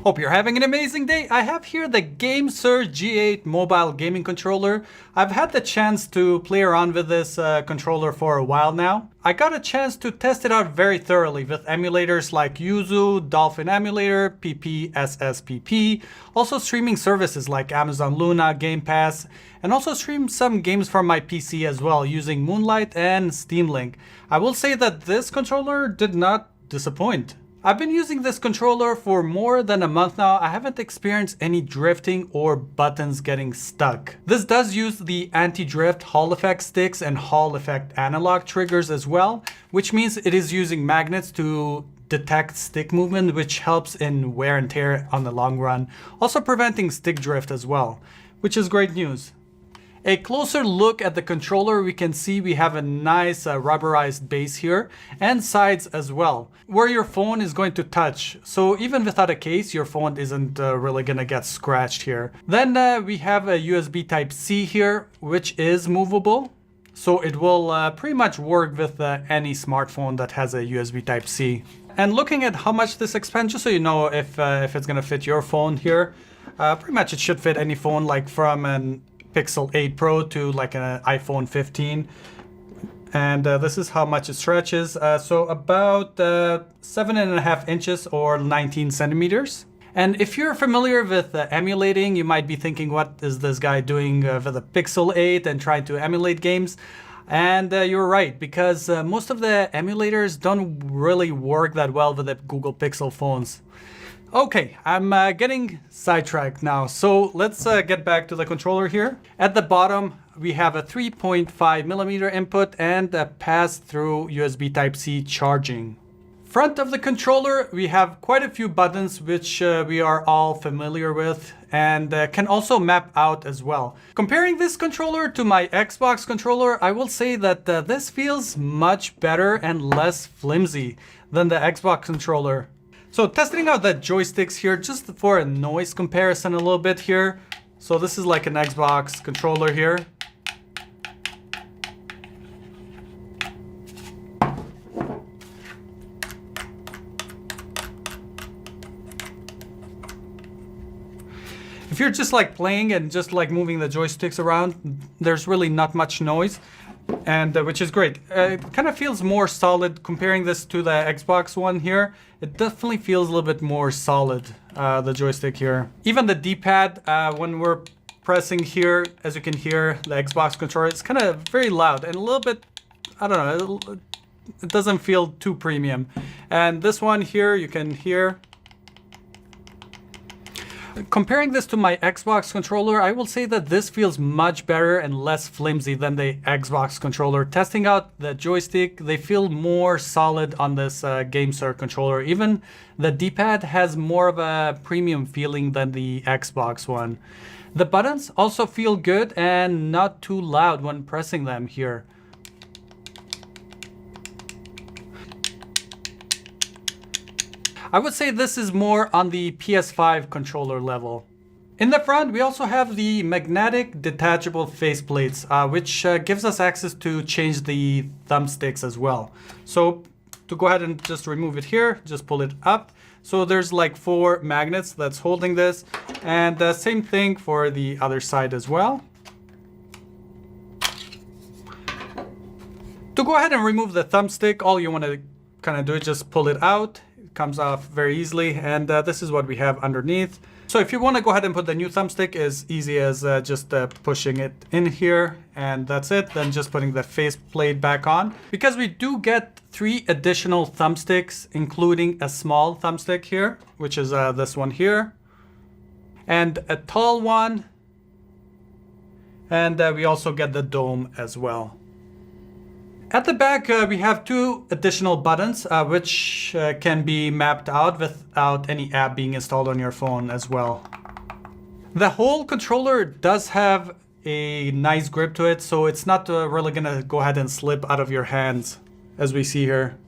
Hope you're having an amazing day. I have here the GameSir G8 mobile gaming controller. I've had the chance to play around with this controller for a while now. I got a chance to test it out very thoroughly with emulators like Yuzu, Dolphin Emulator, PPSSPP, also streaming services like Amazon Luna, Game Pass, and also streamed some games from my PC as well using Moonlight and Steam Link. I will say that this controller did not disappoint. I've been using this controller for more than a month now. I haven't experienced any drifting or buttons getting stuck. This does use the anti-drift Hall effect sticks and Hall effect analog triggers as well, which means it is using magnets to detect stick movement, which helps in wear and tear on the long run, also preventing stick drift as well, which is great news. A closer look at the controller, we can see we have a nice rubberized base here and sides as well, where your phone is going to touch. So even without a case, your phone isn't really gonna get scratched here. Then we have a USB Type-C here, which is movable. So it will pretty much work with any smartphone that has a USB Type-C. And looking at how much this expands, just so you know if it's gonna fit your phone here, pretty much it should fit any phone, like from an Pixel 8 Pro to like an iPhone 15. And this is how much it stretches. So about 7.5 inches or 19 centimeters. And if you're familiar with emulating, you might be thinking, what is this guy doing with a Pixel 8 and trying to emulate games? And you're right, because most of the emulators don't really work that well with the Google Pixel phones. Okay, I'm getting sidetracked now, so let's get back to the controller here. At the bottom, we have a 3.5 millimeter input and a pass-through USB Type-C charging. Front of the controller, we have quite a few buttons which we are all familiar with and can also map out as well. Comparing this controller to my Xbox controller, I will say that this feels much better and less flimsy than the Xbox controller. So testing out the joysticks here, just for a noise comparison a little bit here. So this is like an Xbox controller here. If you're just like playing and just like moving the joysticks around, there's really not much noise. And which is great. It kind of feels more solid comparing this to the Xbox one here. It definitely feels a little bit more solid, the joystick here. Even the D-pad, when we're pressing here, as you can hear, the Xbox controller, it's kind of very loud and a little bit, I don't know, it doesn't feel too premium. And this one here, you can hear. Comparing this to my Xbox controller, I will say that this feels much better and less flimsy than the Xbox controller. Testing out the joystick, they feel more solid on this GameSir controller. Even the D-pad has more of a premium feeling than the Xbox one. The buttons also feel good and not too loud when pressing them here. I would say this is more on the PS5 controller level. In the front, we also have the magnetic detachable faceplates, which gives us access to change the thumbsticks as well. So to go ahead and just remove it here, just pull it up. So there's like 4 magnets that's holding this, and the same thing for the other side as well. To go ahead and remove the thumbstick, all you want to kind of do is just pull it out. Comes off very easily, and this is what we have underneath. So if you want to go ahead and put the new thumbstick, as easy as just pushing it in here, and that's it. Then just putting the faceplate back on, because we do get 3 additional thumbsticks, including a small thumbstick here, which is this one here, and a tall one, and we also get the dome as well. At the back, we have 2 additional buttons, which can be mapped out without any app being installed on your phone as well. The whole controller does have a nice grip to it, so it's not really gonna go ahead and slip out of your hands, as we see here.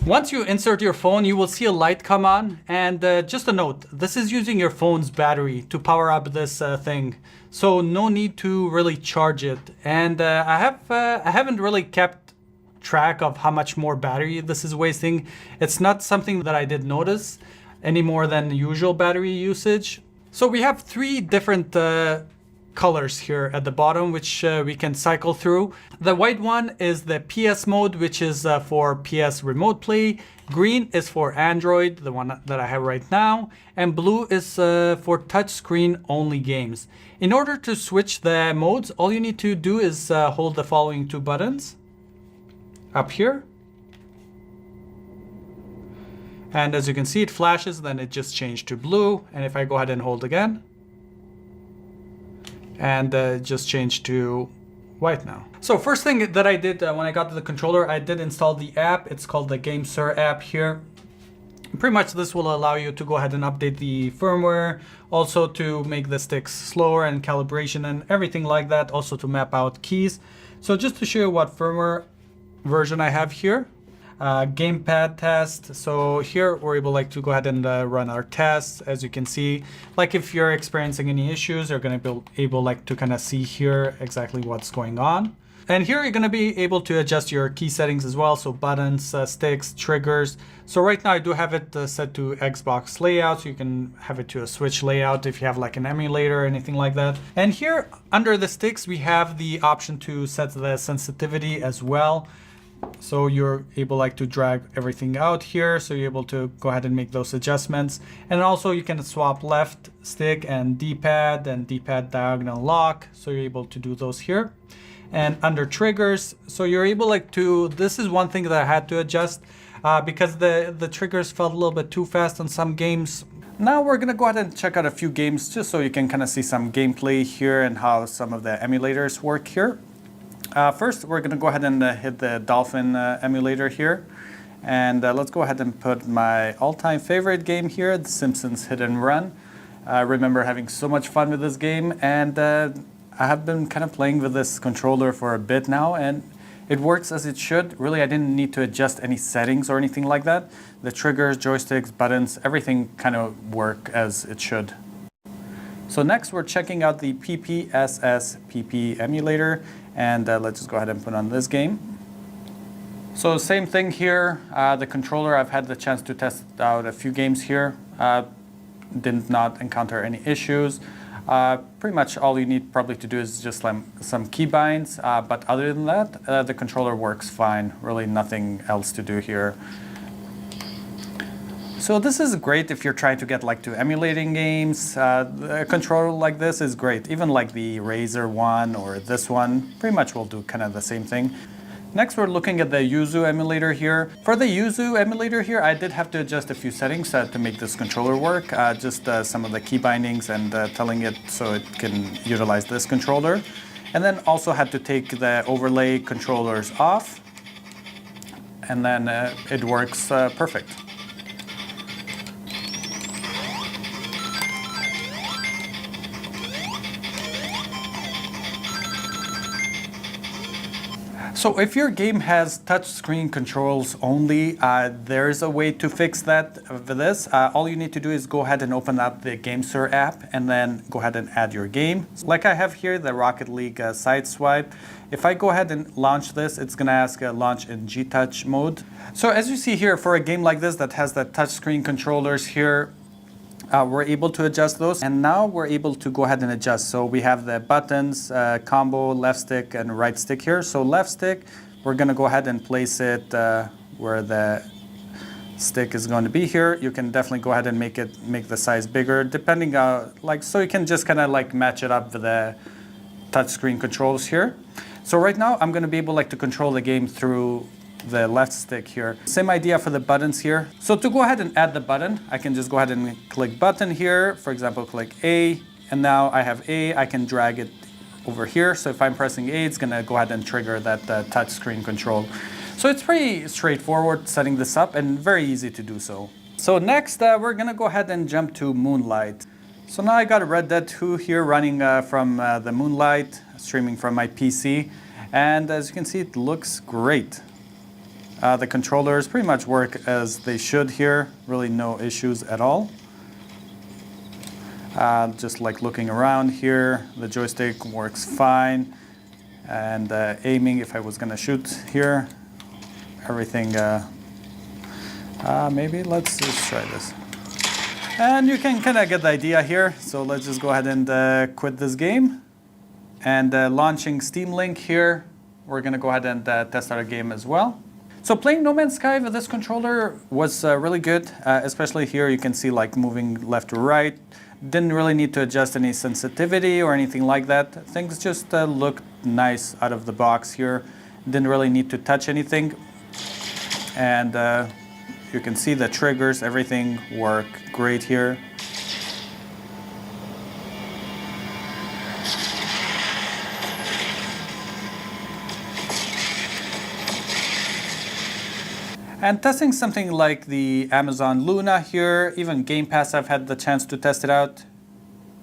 Once you insert your phone, you will see a light come on, and just a note, this is using your phone's battery to power up this thing, so no need to really charge it. And I haven't really kept track of how much more battery this is wasting. It's not something that I did notice. any more than usual battery usage. So we have three different colors here at the bottom, which we can cycle through. The white one is the PS mode, which is for PS Remote Play. Green is for Android, the one that I have right now. And blue is for touchscreen only games. In order to switch the modes, all you need to do is hold the following two buttons up here. And as you can see, it flashes, then it just changed to blue. And if I go ahead and hold again, and just changed to white now. So first thing that I did when I got to the controller, I did install the app. It's called the GameSir app here. Pretty much this will allow you to go ahead and update the firmware, also to make the sticks slower and calibration and everything like that, also to map out keys. So just to show you what firmware version I have here. Gamepad test. So here we're able to go ahead and run our tests. As you can see, if you're experiencing any issues, you're going to be able to kind of see here exactly what's going on. And here you're going to be able to adjust your key settings as well. So buttons, sticks, triggers. So right now I do have it set to Xbox layout. So you can have it to a Switch layout if you have an emulator or anything like that. And here under the sticks, we have the option to set the sensitivity as well. So you're able to drag everything out here. So you're able to go ahead and make those adjustments. And also you can swap left stick and D-pad diagonal lock. So you're able to do those here. And under triggers, so you're able to, this is one thing that I had to adjust because the triggers felt a little bit too fast on some games. Now we're gonna go ahead and check out a few games just so you can kind of see some gameplay here and how some of the emulators work here. First, we're going to go ahead and hit the Dolphin emulator here. And let's go ahead and put my all-time favorite game here, The Simpsons Hit and Run. I remember having so much fun with this game, and I have been kind of playing with this controller for a bit now, and it works as it should. Really, I didn't need to adjust any settings or anything like that. The triggers, joysticks, buttons, everything kind of work as it should. So next, we're checking out the PPSSPP emulator. And let's just go ahead and put on this game. So same thing here, the controller, I've had the chance to test out a few games here. Did not encounter any issues. Pretty much all you need probably to do is just some keybinds, but other than that, the controller works fine. Really nothing else to do here. So this is great if you're trying to get to emulating games. A controller like this is great. Even the Razer one or this one, pretty much will do kind of the same thing. Next, we're looking at the Yuzu emulator here. For the Yuzu emulator here, I did have to adjust a few settings to make this controller work. Just some of the key bindings and telling it so it can utilize this controller. And then also had to take the overlay controllers off. And then it works perfect. So if your game has touchscreen controls only, there's a way to fix that with this. All you need to do is go ahead and open up the GameSir app and then go ahead and add your game. Like I have here, the Rocket League side swipe. If I go ahead and launch this, it's gonna ask launch in G-Touch mode. So as you see here, for a game like this that has the touchscreen controllers here, we're able to adjust those, and now we're able to go ahead and adjust. So we have the buttons, combo, left stick and right stick here. So left stick, we're gonna go ahead and place it where the stick is going to be here. You can definitely go ahead and make the size bigger, depending so you can just kind of match it up with the touchscreen controls here. So right now I'm gonna be able to control the game through the left stick here. Same idea for the buttons here. So to go ahead and add the button, I can just go ahead and click button here. For example, click A, and now I have A, I can drag it over here. So if I'm pressing A, it's gonna go ahead and trigger that touch screen control. So it's pretty straightforward setting this up and very easy to do so. So next, we're gonna go ahead and jump to Moonlight. So now I got a Red Dead 2 here running from the Moonlight, streaming from my PC. And as you can see, it looks great. The controllers pretty much work as they should here. Really no issues at all. Just looking around here, the joystick works fine. And aiming, if I was gonna shoot here, everything, maybe let's just try this. And you can kind of get the idea here. So let's just go ahead and quit this game. And launching Steam Link here, we're going to go ahead and test out a game as well. So playing No Man's Sky with this controller was really good, especially here you can see like moving left to right. Didn't really need to adjust any sensitivity or anything like that. Things just looked nice out of the box here. Didn't really need to touch anything. And you can see the triggers, everything work great here. And testing something like the Amazon Luna here, even Game Pass, I've had the chance to test it out.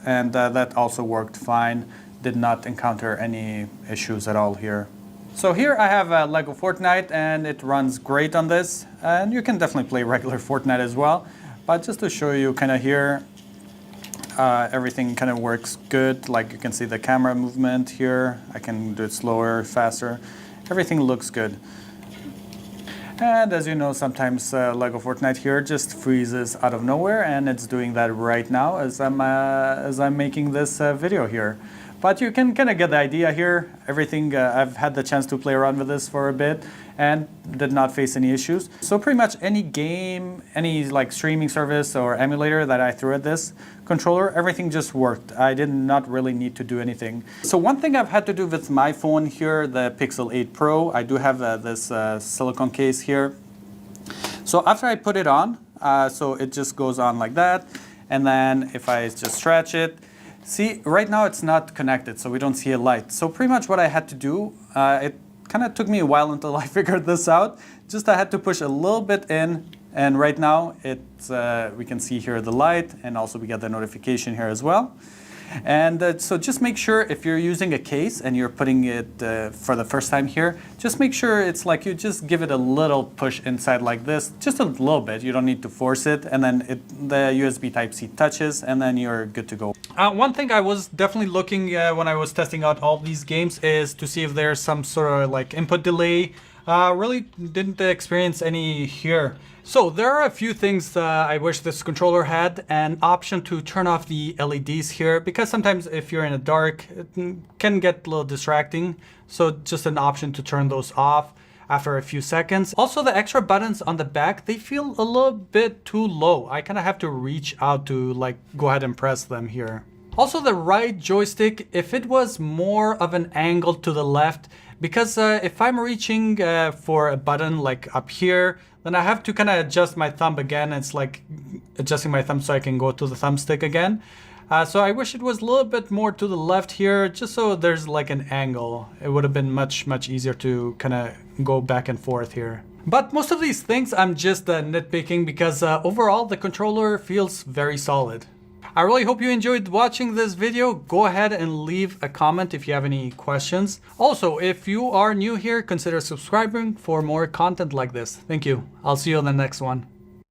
And that also worked fine. Did not encounter any issues at all here. So here I have Lego Fortnite and it runs great on this. And you can definitely play regular Fortnite as well. But just to show you kind of here, everything kind of works good. Like you can see the camera movement here. I can do it slower, faster. Everything looks good. And as you know, sometimes Lego Fortnite here just freezes out of nowhere, and it's doing that right now as I'm making this video here. But you can kind of get the idea here. Everything, I've had the chance to play around with this for a bit and did not face any issues. So pretty much any game, any like streaming service or emulator that I threw at this controller, everything just worked. I did not really need to do anything. So one thing I've had to do with my phone here, the Pixel 8 Pro, I do have this silicone case here. So after I put it on, so it just goes on like that. And then if I just stretch it, see, right now it's not connected, so we don't see a light. So pretty much what I had to do, it kind of took me a while until I figured this out. Just I had to push a little bit in, and right now it's we can see here the light, and also we get the notification here as well. And so just make sure if you're using a case and you're putting it for the first time here, just make sure it's like you just give it a little push inside like this, just a little bit. You don't need to force it, and then the USB Type-C touches, and then you're good to go. One thing I was definitely looking when I was testing out all these games is to see if there's some sort of like input delay. Really didn't experience any here. So there are a few things I wish this controller had an option to turn off the LEDs here, because sometimes if you're in the dark, it can get a little distracting. So just an option to turn those off after a few seconds. Also, the extra buttons on the back, they feel a little bit too low. I kind of have to reach out to like go ahead and press them here. Also, the right joystick, if it was more of an angle to the left, because if I'm reaching for a button like up here, then I have to kind of adjust my thumb again. It's like adjusting my thumb so I can go to the thumbstick again. So I wish it was a little bit more to the left here, just so there's like an angle. It would have been much easier to kind of go back and forth here. But most of these things I'm just nitpicking, because overall the controller feels very solid. I really hope you enjoyed watching this video. Go ahead and leave a comment if you have any questions. Also, if you are new here, consider subscribing for more content like this. Thank you. I'll see you on the next one.